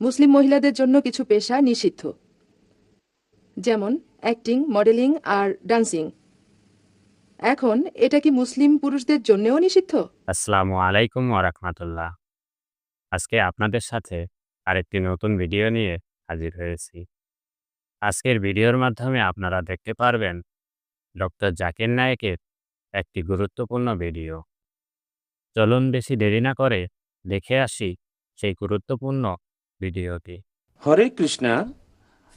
মুসলিম মহিলাদের জন্য কিছু পেশা নিষিদ্ধ, যেমন অ্যাক্টিং, মডেলিং আর ডান্সিং। এখন এটা কি মুসলিম পুরুষদের জন্যও নিষিদ্ধ? আসসালামু আলাইকুম ওয়া রাহমাতুল্লাহ। আজকে আপনাদের সাথে আরেকটি নতুন ভিডিও নিয়ে হাজির হয়েছি। আজকের ভিডিওর মাধ্যমে আপনারা দেখতে পারবেন ডক্টর জাকির নায়েকের একটি গুরুত্বপূর্ণ ভিডিও। চলুন বেশি দেরি না করে দেখে আসি সেই গুরুত্বপূর্ণ ভিডিওটি। হরে কৃষ্ণা।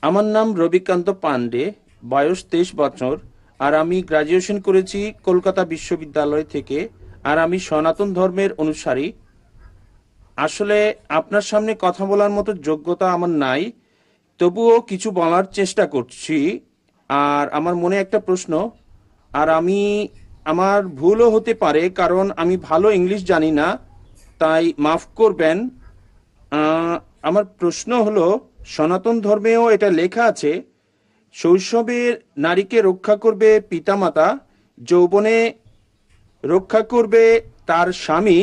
আমার নাম রবিকান্ত পান্ডে, বয়স 23 বছর, আর আমি গ্রাজুয়েশন করেছি কলকাতা বিশ্ববিদ্যালয় থেকে, আর আমি সনাতন ধর্মের অনুসারী। আসলে আপনার সামনে কথা বলার মতো যোগ্যতা আমার নাই, তবুও কিছু বলার চেষ্টা করছি। আর আমার মনে একটা প্রশ্ন, আর আমার ভুলও হতে পারে, কারণ আমি ভালো ইংলিশ জানি না, তাই মাফ করবেন। আহ, আমার প্রশ্ন হলো, সনাতন ধর্মেও এটা লেখা আছে, শৈশবে নারীকে রক্ষা করবে পিতামাতা, যৌবনে রক্ষা করবে তার স্বামী,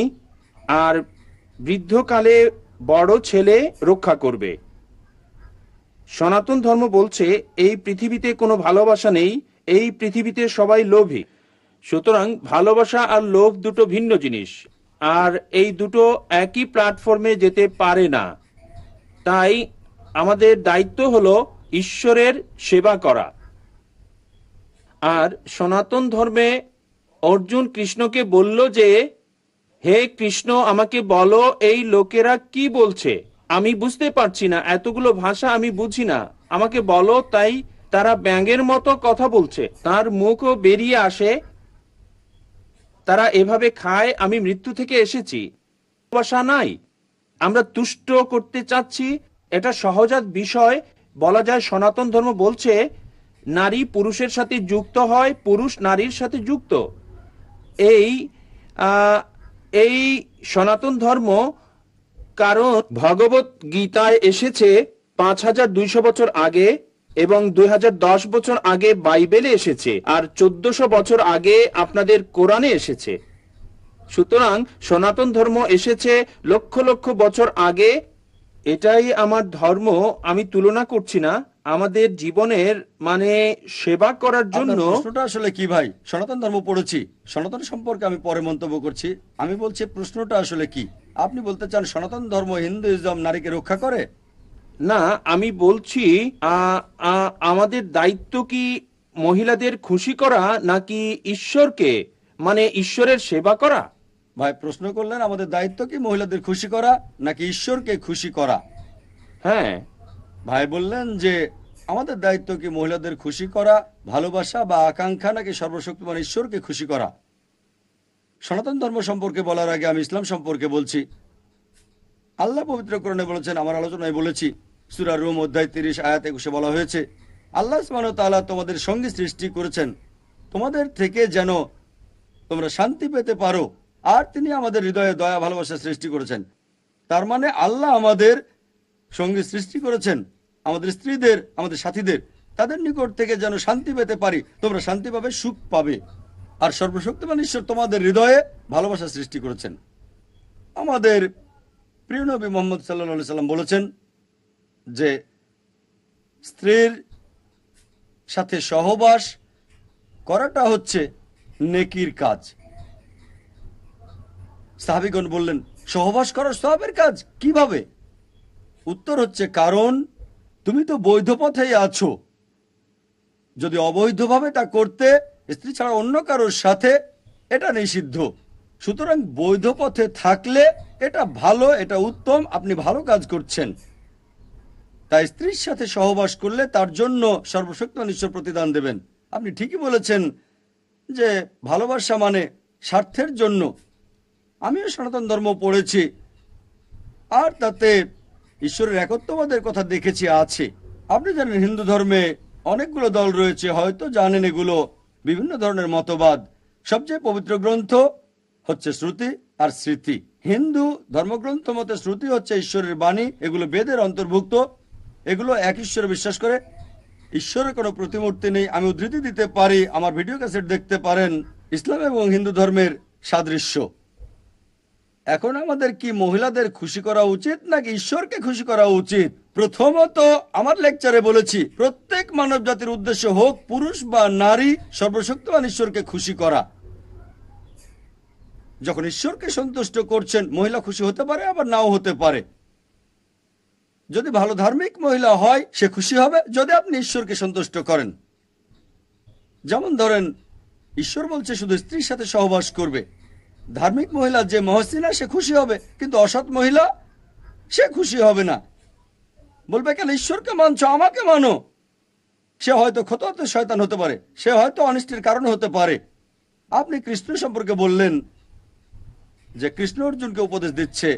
আর বৃদ্ধকালে বড় ছেলে রক্ষা করবে। সনাতন ধর্ম বলছে এই পৃথিবীতে কোনো ভালোবাসা নেই, এই পৃথিবীতে সবাই লোভী। সুতরাং ভালোবাসা আর লোভ দুটো ভিন্ন জিনিস, আর এই দুটো একই প্ল্যাটফর্মে যেতে পারে না। তাই আমাদের দায়িত্ব হলো ঈশ্বরের সেবা করা। আর সনাতন ধর্মে অর্জুন কৃষ্ণকে বলল যে, হে কৃষ্ণ, আমাকে বলো এই লোকেরা কি বলছে, আমি বুঝতে পারছি না, এতগুলো ভাষা আমি বুঝি না, আমাকে বলো। তাই তারা ব্যাঙের মতো কথা বলছে, তার মুখও বেরিয়ে আসে, তারা এভাবে খায়, আমি মৃত্যু থেকে এসেছি, ভালোবাসা নাই, আমরা তুষ্ট করতে চাচ্ছি। এটা সহজাত বিষয়। বলা যায় সনাতন ধর্ম বলছে নারী পুরুষের সাথে যুক্ত হয়, পুরুষ নারীর সাথে যুক্ত। এই আহ, এই সনাতন ধর্ম, কারণ ভগবত গীতায় এসেছে 5200 বছর আগে, এবং 2010 বছর আগে বাইবেলে এসেছে, আর 1400 বছর আগে আপনাদের কোরআনে এসেছে। সুতরাং সনাতন ধর্ম এসেছে লক্ষ লক্ষ বছর আগে। এটাই আমার ধর্ম, আমি তুলনা করছি না। আমাদের জীবনের সেবা করার জন্য। প্রশ্নটা আসলে কি ভাই? সনাতন ধর্ম পড়েছি, সনাতন সম্পর্কে আমি পরে মন্তব্য করছি। আমি বলছি প্রশ্নটা আসলে কি? আপনি বলতে চান সনাতন ধর্ম হিন্দুইজম নারীকে রক্ষা করে? না, আমি বলছি আমাদের দায়িত্ব কি মহিলাদের খুশি করা, নাকি ঈশ্বরকে, ঈশ্বরের সেবা করা? ভাই প্রশ্ন করলেন আমাদের দায়িত্ব কি মহিলাদের খুশি করা নাকি ঈশ্বরকে খুশি করা। হ্যাঁ। ভাই বললেন যে আমাদের দায়িত্ব কি মহিলাদের খুশি করা, ভালোবাসা বা আকাঙ্ক্ষা, নাকি সর্বশক্তিমান ঈশ্বরকে খুশি করা। সনাতন ধর্ম সম্পর্কে বলার আগে আমি ইসলাম সম্পর্কে বলছি। আল্লাহ পবিত্র কোরআনে বলেছেন, আমার আলোচনায় বলেছি, সূরা রুম অধ্যায় 30 আয়াত 21 বলা হয়েছে, আল্লাহ সুবহানাহু ওয়া তাআলা তোমাদের সঙ্গে সৃষ্টি করেছেন তোমাদের থেকে যেন তোমরা শান্তি পেতে পারো, আর তিনি আমাদের হৃদয়ে দয়া ভালোবাসা সৃষ্টি করেছেন। তার মানে আল্লাহ আমাদের সঙ্গী সৃষ্টি করেছেন, আমাদের স্ত্রীদের, আমাদের সাথীদের, তাদের নিকট থেকে যেন শান্তি পেতে পারি, তোমরা শান্তি পাবে, সুখ পাবে। আর সর্বশক্তিমান ঈশ্বর তোমাদের হৃদয়ে ভালোবাসা সৃষ্টি করেছেন। আমাদের প্রিয় নবী মুহাম্মদ সাল্লাল্লাহু আলাইহি সাল্লাম বলেছেন যে স্ত্রীর সাথে সহবাস করাটা হচ্ছে নেকির কাজ। সাহাবীগণ বললেন, সহবাস করার সওয়াবের কাজ কিভাবে? উত্তর হচ্ছে, কারণ তুমি তো বৈধ পথেই আছো। যদি অবৈধভাবে তা করতে, স্ত্রী ছাড়া অন্য কারোর সাথে, এটা নিষিদ্ধ। সুতরাং বৈধ পথে থাকলে এটা ভালো, এটা উত্তম, আপনি ভালো কাজ করছেন। তাই স্ত্রীর সাথে সহবাস করলে তার জন্য সর্বশক্তিমান ঈশ্বর প্রতিদান দেবেন। আপনি ঠিকই বলেছেন যে ভালোবাসা মানে স্বার্থের জন্য। আমিও সনাতন ধর্ম পড়েছি, আর তাতে ঈশ্বরের একত্ববাদের কথা দেখেছি আছে। আপনি জানেন হিন্দু ধর্মে অনেকগুলো দল রয়েছে, হয়তো জানেন এগুলো বিভিন্ন ধরনের মতবাদ। সবচেয়ে পবিত্র গ্রন্থ হচ্ছে শ্রুতি আর স্মৃতি। হিন্দু ধর্মগ্রন্থ মতে শ্রুতি হচ্ছে ঈশ্বরের বাণী, এগুলো বেদের অন্তর্ভুক্ত, এগুলো এক ঈশ্বরে বিশ্বাস করে, ঈশ্বরের কোনো প্রতিমূর্তি নেই। আমি উদ্ধৃতি দিতে পারি, আমার ভিডিও ক্যাসেট দেখতে পারেন, ইসলাম এবং হিন্দু ধর্মের সাদৃশ্য। এখন আমাদের কি মহিলাদের খুশি করা উচিত নাকি ঈশ্বরকে খুশি করা উচিত? প্রথমত, আমার লেকচারে বলেছি প্রত্যেক মানব জাতির উদ্দেশ্য হোক পুরুষ বা নারী, সর্বশক্তিমান ঈশ্বরকে খুশি করা। যখন ঈশ্বরকে সন্তুষ্ট করছেন, মহিলা খুশি হতে পারে আবার নাও হতে পারে। যদি ভালো ধার্মিক মহিলা হয় সে খুশি হবে যদি আপনি ঈশ্বরকে সন্তুষ্ট করেন। যেমন ধরেন, ঈশ্বর বলছে শুধু স্ত্রীর সাথে সহবাস করবে। ধার্মিক মহিলা যে মহসিনা সে খুশি হবে, কিন্তু অসৎ মহিলা সে খুশি হবে না। বলবে, কেন ঈশ্বরকে মানছো, আমাকে মানো। সে হয়তো খোঁত শয়তান হতে পারে, সে হয়তো অনিষ্টের কারণ হতে পারে। আপনি কৃষ্ণ সম্পর্কে বললেন যে কৃষ্ণ অর্জুনকে উপদেশ দিচ্ছে,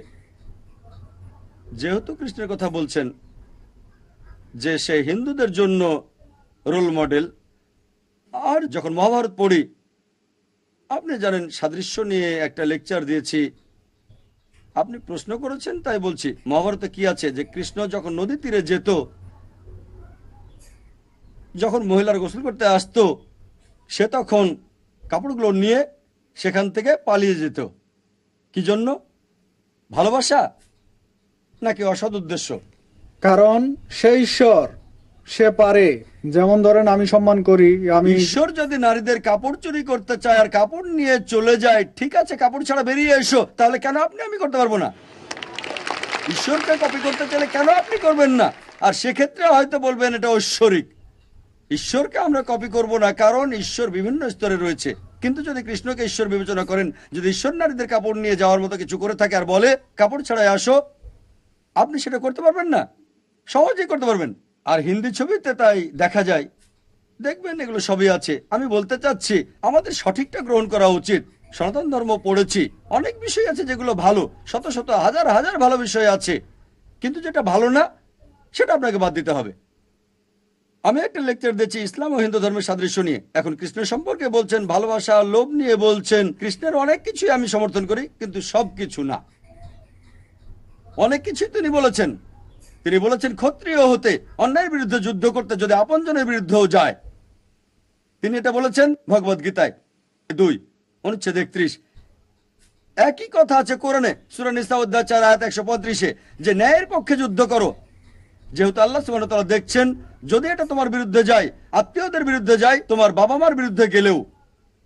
যেহেতু কৃষ্ণের কথা বলছেন যে সে হিন্দুদের জন্য রোল মডেল। আর যখন মহাভারত পড়ি, আপনি জানেন সাদৃশ্য নিয়ে একটা লেকচার দিয়েছি, আপনি প্রশ্ন করেছেন তাই বলছি। মহাভারতে কি আছে যে কৃষ্ণ যখন নদী তীরে যেত, যখন মহিলার গোসল করতে আসতো, সে তখন কাপড়গুলো নিয়ে সেখান থেকে পালিয়ে যেত। কি জন্য? ভালোবাসা নাকি অসৎ উদ্দেশ্য? কারণ সে ঈশ্বর, সে পারে। যেমন ধরেন আমি সম্মান করি, আমি ঈশ্বর যদি নারীদের কাপড় চুরি করতে চায় আর কাপড় নিয়ে চলে যায়, ঠিক আছে, কাপড় ছাড়া বেরিয়ে এসো, তাহলে কেন আমি করতে পারবো না? ঈশ্বরকে কপি করতে চাইলে কেন আপনি করবেন না? আর সেক্ষেত্রে হয়তো বলবেন এটা ঐশ্বরিক। ঈশ্বরকে আমরা কপি করব না, কারণ ঈশ্বর বিভিন্ন স্তরে রয়েছে। কিন্তু যদি কৃষ্ণকে ঈশ্বর বিবেচনা করেন, যদি ঈশ্বর নারীদের কাপড় নিয়ে যাওয়ার মতো কিছু করে থাকে আর বলে কাপড় ছাড়াই আসো, আপনি সেটা করতে পারবেন না? সহজেই করতে পারবেন। আর হিন্দি ছবিতে তাই দেখা যায়, দেখবেন এগুলো সবই আছে। আমি বলতে চাচ্ছি আমাদের সঠিকটা গ্রহণ করা উচিত। সনাতন ধর্ম পড়েছি, অনেক বিষয় আছে যেগুলো ভালো, শত শত হাজার হাজার ভালো বিষয় আছে, কিন্তু যেটা ভালো না সেটা আপনাকে বাদ দিতে হবে। আমি একটা লেকচার দিচ্ছি ইসলাম ও হিন্দু ধর্মের সাদৃশ্য নিয়ে। এখন কৃষ্ণ সম্পর্কে বলছেন, ভালোবাসা লোভ নিয়ে বলছেন। কৃষ্ণের অনেক কিছুই আমি সমর্থন করি, কিন্তু সব কিছু না। অনেক কিছুই তিনি বলেছেন। তিনি বলেছেন ক্ষত্রিয় হতে, অন্যায়ের বিরুদ্ধে যুদ্ধ করতে, যদি আপনজনের বিরুদ্ধেও যায়। তিনি এটা বলেছেন ভগবদ গীতায় 2 অনুচ্ছেদ 31। একই কথা আছে কোরআনে সূরা নিসা অধ্যায় 4 আয়াত 135-এ, যে ন্যায়ের পক্ষে যুদ্ধ করো। যেহেতু আল্লাহ সুবহানাহু ওয়া তাআলা দেখছেন, যদি এটা তোমার বিরুদ্ধে যায়, আত্মীয়দের বিরুদ্ধে যায়, তোমার বাবা মার বিরুদ্ধে গেলেও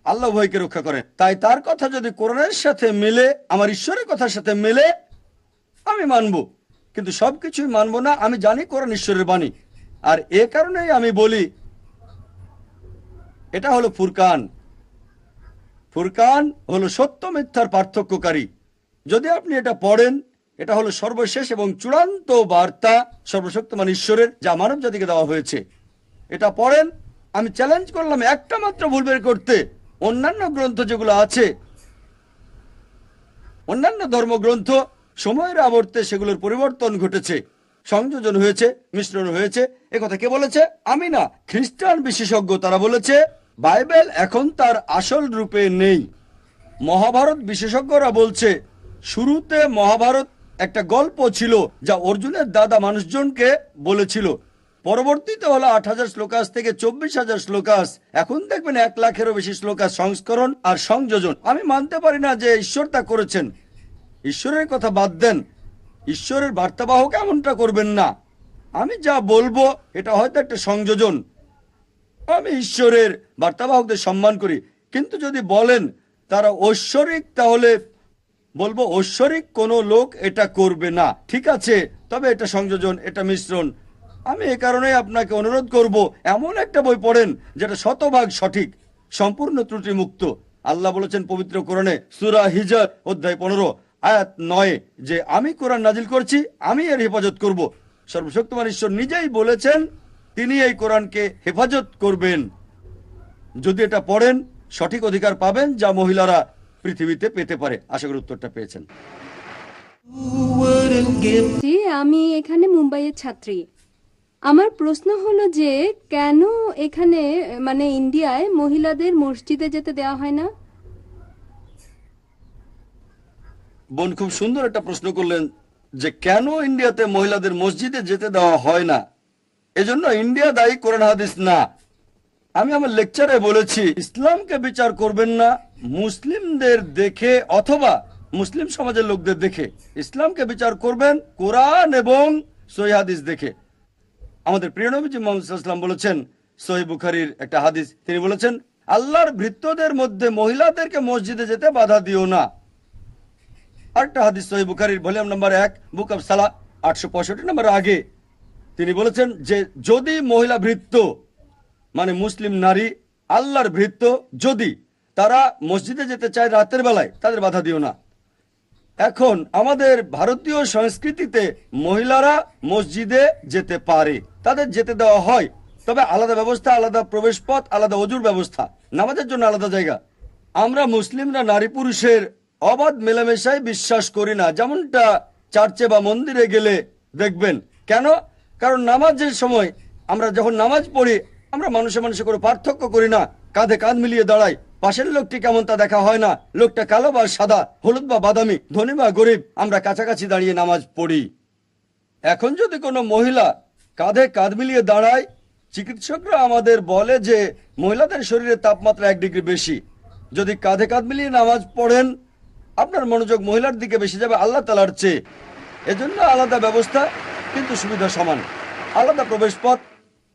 আল্লাহ ভয়কে রক্ষা করেন। তাই তার কথা যদি কোরআনের সাথে মেলে, আমার ঈশ্বরের কথার সাথে মেলে, আমি মানব। কিন্তু সবকিছুই মানব না। আমি জানি কোরআন ঈশ্বরের বাণী, আর এ কারণেই আমি বলি এটা হলো ফুরকান। ফুরকান হলো সত্য মিথ্যার পার্থক্যকারী। যদি আপনি এটা পড়েন, এটা হলো সর্বশেষ এবং চূড়ান্ত বার্তা সর্বশক্তিমান ঈশ্বরের, যা মানব জাতিকে দেওয়া হয়েছে। এটা পড়েন। আমি চ্যালেঞ্জ করলাম একটা মাত্র ভুল বের করতে। অন্যান্য গ্রন্থ যেগুলো আছে, অন্যান্য ধর্মগ্রন্থ, সময়ের আবর্তে সেগুলোর পরিবর্তন ঘটেছে, সংযোজন হয়েছে, মিশ্রণ হয়েছে। একথা কে বলেছে? আমি না, খ্রিস্টান বিশেষজ্ঞ। তারা বলেছে বাইবেল এখন তার আসল রূপে নেই। মহাভারত বিশেষজ্ঞরা বলছে শুরুতে মহাভারত একটা গল্প ছিল, যা অর্জুনের দাদা মানুষজনকে বলেছিল। পরবর্তীতে হলো 8,000 শ্লোকাস থেকে 24,000 শ্লোকাস। এখন দেখবেন 1 লাখেরও বেশি শ্লোকাস সংস্করণ আর সংযোজন। আমি মানতে পারি না যে ঈশ্বর তা করেছেন। ঈশ্বরের কথা বাদ দেন, ঈশ্বরের বার্তাবাহক এমনটা করবেন না। আমি যা বলবো এটা হয়তো একটা সংযোজন। আমি ঈশ্বরের বার্তাবাহকদের সম্মান করি, কিন্তু যদি বলেন তারা ঐশ্বরিক, তাহলে বলবো ঐশ্বরিক কোনো লোক এটা করবে না। ঠিক আছে, তবে এটা সংযোজন, এটা মিশ্রণ। আমি এ কারণেই আপনাকে অনুরোধ করব, এমন একটা বই পড়েন যেটা শতভাগ সঠিক, সম্পূর্ণ ত্রুটিমুক্ত। আল্লাহ বলেছেন পবিত্র কোরআনে সূরা হিজর অধ্যায় 15 আয়াত 9 যে আমি কোরআন নাজিল করছি, আমি এর হেফাজত করব। সর্বশক্তিমান ঈশ্বর নিজেই বলেছেন তিনি এই কোরআনকে হেফাজত করবেন। যদি এটা পড়েন, সঠিক অধিকার পাবেন যা মহিলারা পৃথিবীতে পেতে পারে। আশা করি উত্তরটা পেয়েছেন। জি, আমি এখানে মুম্বাইয়ের ছাত্রী। আমার প্রশ্ন হলো যে কেন এখানে মানে ইন্ডিয়ায় মহিলাদের মসজিদে যেতে দেওয়া হয় না? বোন খুব সুন্দর একটা প্রশ্ন করলেন যে কেন ইন্ডিয়াতে মহিলাদের মসজিদে যেতে দেওয়া হয় না। এজন্য ইন্ডিয়া দায়ী, কোরআন হাদিস না। আমি আমার লেকচারে বলেছি ইসলামকে বিচার করবেন না মুসলিমদের দেখে, অথবা মুসলিম সমাজের লোকদের দেখে, ইসলামকে বিচার করবেন কোরআন এবং সহিহ হাদিস দেখে। আমাদের প্রিয় নবীজি মুহাম্মদ সাল্লাল্লাহু আলাইহি ওয়াসাল্লাম বলেছেন, সহিহ বুখারীর একটা হাদিস, তিনি বলেছেন, আল্লাহর ভৃত্যদের মধ্যে মহিলাদেরকে মসজিদে যেতে বাধা দিও না। আরেকটা হাদিস সহিহ বুখারীর ভলিউম নাম্বার 1 বুক অফ সালাহ 865 নম্বর আগে তিনি বলেছেন যে যদি মহিলা ভৃত্য মানে মুসলিম নারী আল্লাহর ভৃত্য যদি তারা মসজিদে যেতে চায় রাতের বেলায়, তাদের বাধা দিও না। এখন আমাদের ভারতীয় সংস্কৃতিতে মহিলারা মসজিদে যেতে পারে, তাদের যেতে দেওয়া হয়, তবে আলাদা ব্যবস্থা, আলাদা প্রবেশ পথ, আলাদা অজুর ব্যবস্থা, নামাজের জন্য আলাদা জায়গা। আমরা মুসলিমরা নারী পুরুষের অবাধ মেলামেশায় বিশ্বাস করি না, যেমনটা চার্চে বা মন্দিরে গেলে দেখবেন। কেন? কারণ নামাজের সময় আমরা যখন নামাজ পড়ি আমরা মানুষে মানুষে কোনো পার্থক্য করি না, কাঁধে কাঁধ মিলিয়ে দাঁড়াই। পাশের লোকটি কেমন তা দেখা হয় না, লোকটা কালো বা সাদা, হলুদ বা বাদামি, ধনী বা গরিব, আমরা কাছাকাছি দাঁড়িয়ে নামাজ পড়ি। এখন যদি কোনো মহিলা কাঁধে কাঁধ মিলিয়ে দাঁড়ায়, চিকিৎসকরা আমাদের বলে যে মহিলাদের শরীরের তাপমাত্রা 1 ডিগ্রি বেশি। যদি কাঁধে কাঁধ মিলিয়ে নামাজ পড়েন আপনার মনোযোগ মহিলার দিকে বেশি যাবে আল্লাহ তাআলার চেয়ে। এজন্য আলাদা ব্যবস্থা কিন্তু সুবিধা সমান, আলাদা প্রবেশ পথ,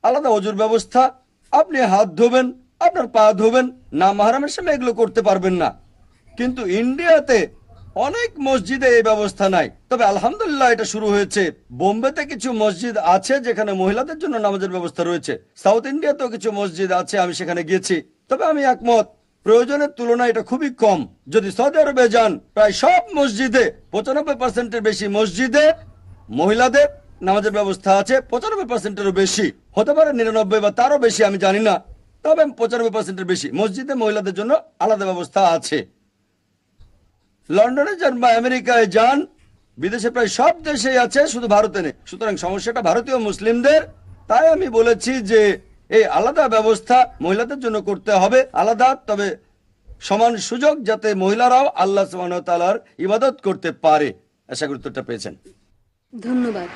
আলাদা অজুর ব্যবস্থা। আপনি হাত ধোবেন, আপনার পা ধোবেন, না মাহরামের সামনে এগুলো করতে পারবেন না। কিন্তু ইন্ডিয়াতে অনেক মসজিদে এই ব্যবস্থা নাই, তবে আলহামদুলিল্লাহ এটা শুরু হয়েছে। বোম্বেতে কিছু মসজিদ আছে যেখানে মহিলাদের জন্য নামাজের ব্যবস্থা রয়েছে। সাউথ ইন্ডিয়াতেও কিছু মসজিদ আছে, আমি সেখানে গিয়েছি। তবে আমি একমত, প্রয়োজনের তুলনায় এটা খুবই কম। যদি সৌদি আরবে যান, প্রায় সব মসজিদে 95%-এর বেশি মসজিদে মহিলাদের নামাজের ব্যবস্থা আছে। 95%-এরও বেশি, হতে পারে 99 বা তারও বেশি, আমি জানি না, তবে 95%-এর বেশি মসজিদে মহিলাদের জন্য আলাদা ব্যবস্থা আছে। লন্ডনে যান বা আমেরিকায় যান, বিদেশে প্রায় সব দেশেই আছে, শুধু ভারতে নেই। সুতরাং সমস্যাটা ভারতীয় মুসলিমদের। তাই আমি বলেছি যে এই আলাদা ব্যবস্থা মহিলাদের জন্য করতে হবে, আলাদা, তবে সমান সুযোগ, যাতে মহিলারাও আল্লাহ সুবহানাহু ওয়া তাআলার ইবাদত করতে পারে। আশা করি উত্তরটা পেয়েছেন। ধন্যবাদ।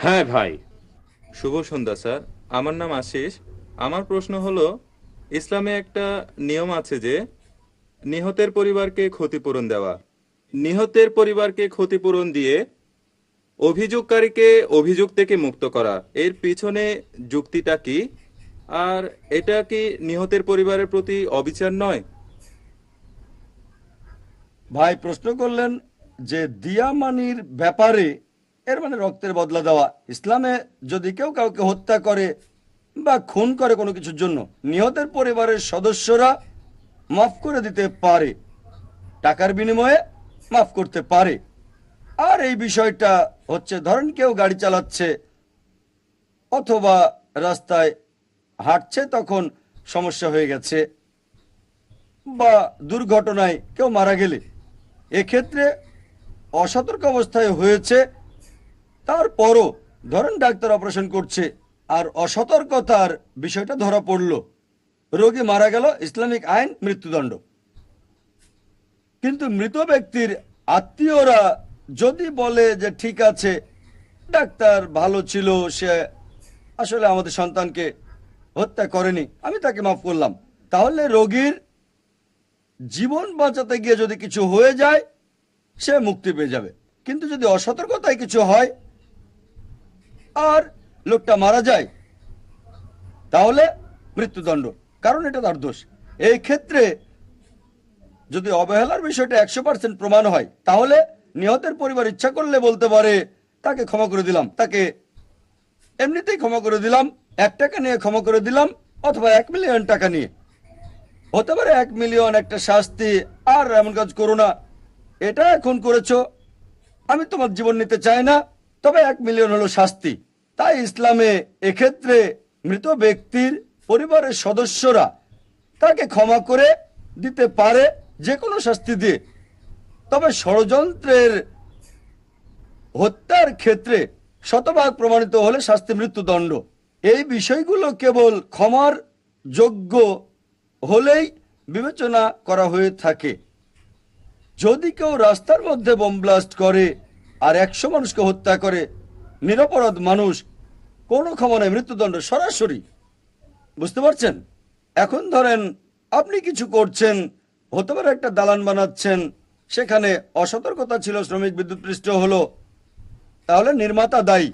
হ্যাঁ ভাই, শুভ সন্ধ্যা স্যার। আমার নাম আশিস। আমার প্রশ্ন হলো, ইসলামে একটা নিয়ম আছে যে নিহতের পরিবারকে ক্ষতিপূরণ দেওয়া। নিহতের পরিবারকে ক্ষতিপূরণ দিয়ে অভিযোগকারীকে অভিযোগ থেকে মুক্ত করা, এর পিছনে যুক্তিটা কি? আর এটা কি নিহতের পরিবারের প্রতি অবিচার নয়? ভাই প্রশ্ন করলেন যে দিয়ামানির ব্যাপারে, এর মানে রক্তের বদলা দেওয়া। ইসলামে যদি কেউ কাউকে হত্যা করে বা খুন করে কোনো কিছুর জন্য, নিহতের পরিবারের সদস্যরা মাফ করে দিতে পারে, টাকার বিনিময়ে মাফ করতে পারে। আর এই বিষয়টা হচ্ছে, ধরেন কেউ গাড়ি চালাচ্ছে অথবা রাস্তায় হাঁটছে, তখন সমস্যা হয়ে গেছে, বা দুর্ঘটনায় কেউ মারা গেলে, এক্ষেত্রে অসতর্ক অবস্থায় হয়েছে, তারপরও ধরেন ডাক্তার অপারেশন করছে আর অসতর্কতার বিষয়টা ধরা পড়ল, রোগী মারা গেল, ইসলামিক আইন মৃত্যুদণ্ড। কিন্তু মৃত ব্যক্তির আত্মীয়রা যদি বলে যে ঠিক আছে, ডাক্তার ভালো ছিল, সে আসলে আমাদের সন্তানকে হত্যা করেনি, আমি তাকে মাফ করলাম, তাহলে রোগীর জীবন বাঁচাতে গিয়ে যদি কিছু হয়ে যায় সে মুক্তি পেয়ে যাবে। কিন্তু যদি অসতর্কতায় কিছু হয় আর লোকটা মারা যায়, তাহলে মৃত্যুদণ্ড, কারণ এটা তার দোষ। এই ক্ষেত্রে যদি অবহেলার বিষয়টা 100% প্রমাণ হয়, তাহলে নিহতের পরিবার ইচ্ছা করলে বলতে পারে তাকে ক্ষমা করে দিলাম, তাকে এমনিতেই ক্ষমা করে দিলাম, 1 টাকা নিয়ে ক্ষমা করে দিলাম, অথবা 1 মিলিয়ন টাকা নিয়ে। হতে পারে 1 মিলিয়ন একটা শাস্তি, আর এমন কাজ করো না, এটা এখন করেছো, আমি তোমার জীবন নিতে চাই না, তবে 1 মিলিয়ন হলো শাস্তি। তাই ইসলামে এক্ষেত্রে মৃত ব্যক্তির পরিবারের সদস্যরা তাকে ক্ষমা করে দিতে পারে যে কোনো শাস্তি দিয়ে। তবে ষড়যন্ত্রের হত্যার ক্ষেত্রে শতভাগ প্রমাণিত হলে শাস্তি মৃত্যুদণ্ড। এই বিষয়গুলো কেবল ক্ষমার যোগ্য হলেই বিবেচনা করা হয়ে থাকে। যদি কেউ রাস্তার মধ্যে বোম ব্লাস্ট করে আর 100 মানুষকে হত্যা করে, নিরপরাধ মানুষ, কোনো ক্ষমা নেই, মৃত্যুদণ্ড সরাসরি। বুঝতে পারছেন? এখন ধরেন আপনি কিছু করছেন, হতে পারে একটা দালান বানাচ্ছেন, সেখানে অসতর্কতা ছিল, শ্রমিক বিদ্যুৎপৃষ্ট হলো, তাহলে নির্মাতা দায়ী।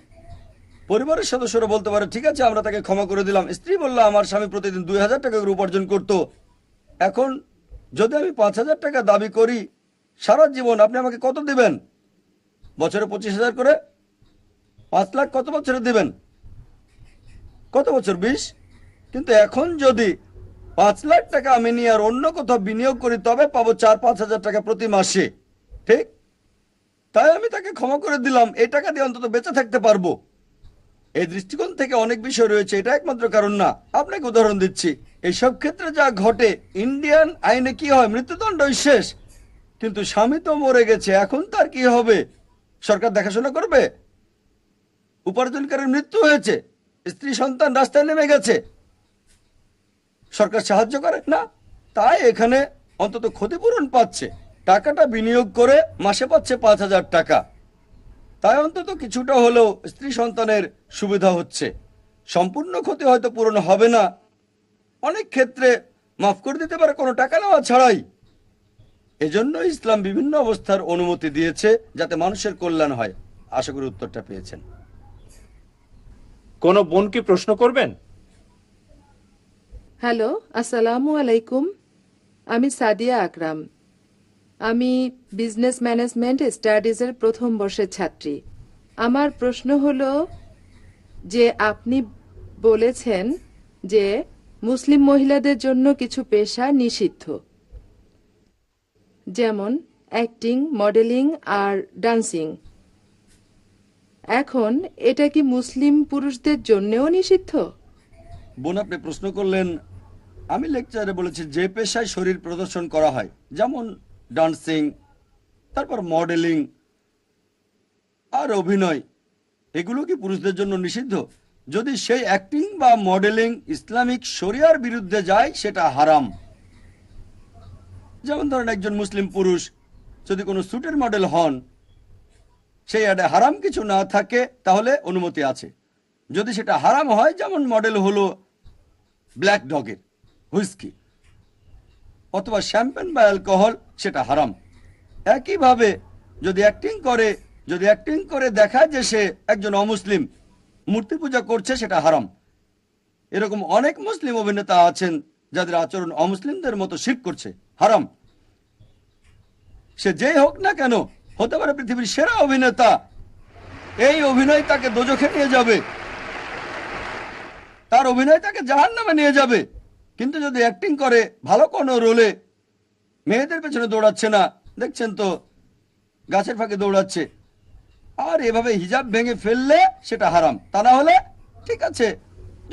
পরিবারের সদস্যরা বলতে পারে ঠিক আছে আমরা তাকে ক্ষমা করে দিলাম। স্ত্রী বলল আমার স্বামী প্রতিদিন 2000 টাকা করে উপার্জন করত, এখন যদি আমি 5000 টাকা দাবি করি সারা জীবন, আপনি আমাকে কত দিবেন? বছরে 25,000 করে, 5 লাখ কত বছরে দিবেন? কত বছর? 20। কিন্তু এখন যদি 5 লাখ টাকা আমি নিয়ে আর অন্য কোথাও বিনিয়োগ করি তবে পাবো 4-5 হাজার টাকা প্রতি মাসে, ঠিক? তাই আমি তাকে ক্ষমা করে দিলাম, এই টাকা দিয়ে অন্তত বেঁচে থাকতে পারবো। এই দৃষ্টিকোণ থেকে অনেক বিষয় রয়েছে, এটা একমাত্র কারণ না। আপনাকে উদাহরণ দিচ্ছি, এইসব ক্ষেত্রে যা ঘটে, ইন্ডিয়ান আইনে কি হয়, মৃত্যুদণ্ডই শেষ। কিন্তু স্বামী তো মরে গেছে, এখন তার কি হবে? সরকার দেখাশোনা করবে? উপার্জনকারীর মৃত্যু হয়েছে, স্ত্রী সন্তান রাস্তায় নেমে গেছে, সরকার সাহায্য করে না। তাই এখানে অন্তত ক্ষতিপূরণ পাচ্ছে, টাকাটা বিনিয়োগ করে মাসে পাচ্ছে 5,000 টাকা। তাই অন্তত কিছুটা হলেও স্ত্রী সন্তানের সুবিধা হচ্ছে। সম্পূর্ণ ক্ষতি হয়তো পূরণ হবে না, অনেক ক্ষেত্রে মাফ করে দিতে পারে কোনো টাকা নেওয়া ছাড়াই। এজন্য ইসলাম বিভিন্ন অবস্থার অনুমতি দিয়েছে যাতে মানুষের কল্যাণ হয়। আশা করি উত্তরটা পেয়েছেন। কোনো বোন কি প্রশ্ন করবেন? হ্যালো, আসসালামু আলাইকুম। আমি সাদিয়া আকরাম। আমি বিজনেস ম্যানেজমেন্ট স্টাডিজের প্রথম বর্ষের ছাত্রী। আমার প্রশ্ন হলো যে আপনি বলেছেন যে মুসলিম মহিলাদের জন্য কিছু পেশা নিষিদ্ধ, যেমন অ্যাক্টিং, মডেলিং আর ডান্সিং। এখন এটা কি মুসলিম পুরুষদের জন্যও নিষিদ্ধ? বোন, আপনি প্রশ্ন করলেন, আমি লেকচারে বলেছি যে পেশায় শরীর প্রদর্শন করা হয়, যেমন ডান্সিং, তারপর মডেলিং আর অভিনয়, এগুলো কি পুরুষদের জন্য নিষিদ্ধ? যদি সেই অ্যাক্টিং বা মডেলিং ইসলামিক শরিয়ার বিরুদ্ধে যায় সেটা হারাম। যেমন ধরেন একজন মুসলিম পুরুষ যদি কোনো স্যুটের মডেল হন, সেই অ্যাডে হারাম কিছু না থাকে তাহলে অনুমতি আছে। যদি সেটা হারাম হয়, যেমন মডেল হলো ব্ল্যাক ডগের হুইস্কি অথবা শ্যাম্পেন বা অ্যালকোহল, সেটা হারাম। একইভাবে যদি অ্যাক্টিং করে দেখায় যে সে একজন অমুসলিম, মূর্তি পূজা করছে, সেটা হারাম। এরকম অনেক মুসলিম অভিনেতা আছেন যাদের আচরণ অমুসলিমদের মতো শিরক করছে, হারাম। সে যেই হোক না কেন, হতে পারে পৃথিবীর সেরা অভিনেতা, এই অভিনয় তাকে দোজখে নিয়ে যাবে, তার অভিনয় তাকে জাহান্নামে নিয়ে যাবে। কিন্তু যদি অ্যাক্টিং করে ভালো কোনো রোলে, মেয়েদের পেছনে দৌড়াচ্ছে না, দেখছেন তো গাছের ফাঁকে দৌড়াচ্ছে, আর এভাবে হিজাব ভেঙে ফেললে সেটা হারাম। তা না হলে ঠিক আছে।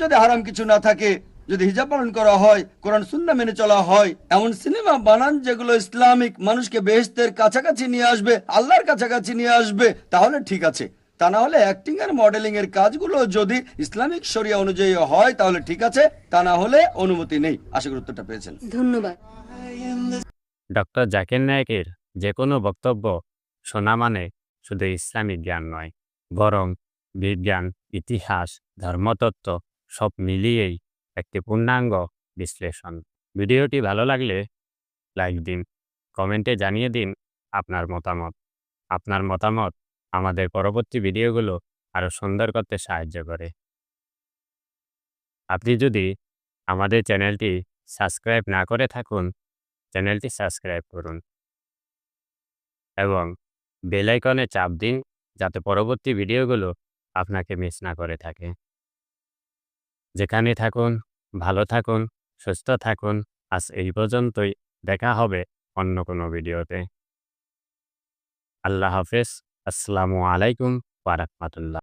যদি হারাম কিছু না থাকে, যদি হিজাব পালন করা হয়, কোরআন সুন্নাহ মেনে চলা হয়, এমন সিনেমা বানান যেগুলো ইসলামিক, মানুষকে বেহেশতের কাছাকাছি নিয়ে আসবে, আল্লাহর কাছাকাছি নিয়ে আসবে, তাহলে ঠিক আছে। তা না হলে অ্যাক্টিং আর মডেলিং এর কাজগুলো যদি ইসলামিক শরিয়া অনুযায়ী হয় তাহলে ঠিক আছে, তা না হলে অনুমতি নেই। আশা করি উত্তরটা পেয়েছেন। ধন্যবাদ। ডক্টর জাকির নায়েকের যে কোনো বক্তব্য শোনা মানে শুধু ইসলামিক জ্ঞান নয়, বরং বিজ্ঞান, ইতিহাস, ধর্মতত্ত্ব সব মিলিয়েই একটি পূর্ণাঙ্গ বিশ্লেষণ। ভিডিওটি ভালো লাগলে লাইক দিন, কমেন্টে জানিয়ে দিন আপনার মতামত। আপনার মতামত আমাদের পরবর্তী ভিডিওগুলো আরও সুন্দর করতে সাহায্য করে। আপনি যদি আমাদের চ্যানেলটি সাবস্ক্রাইব না করে থাকুন, চ্যানেলটি সাবস্ক্রাইব করুন এবং বেল আইকনে চাপ দিন যাতে পরবর্তী ভিডিওগুলো আপনাকে মিস না করে থাকে। যেখানে থাকুন, ভালো থাকুন, সুস্থ থাকুন। আজ এই পর্যন্তই, দেখা হবে অন্য কোনো ভিডিওতে। আল্লাহ হাফেজ। আসসালামু আলাইকুম ওয়া রাহমাতুল্লাহ।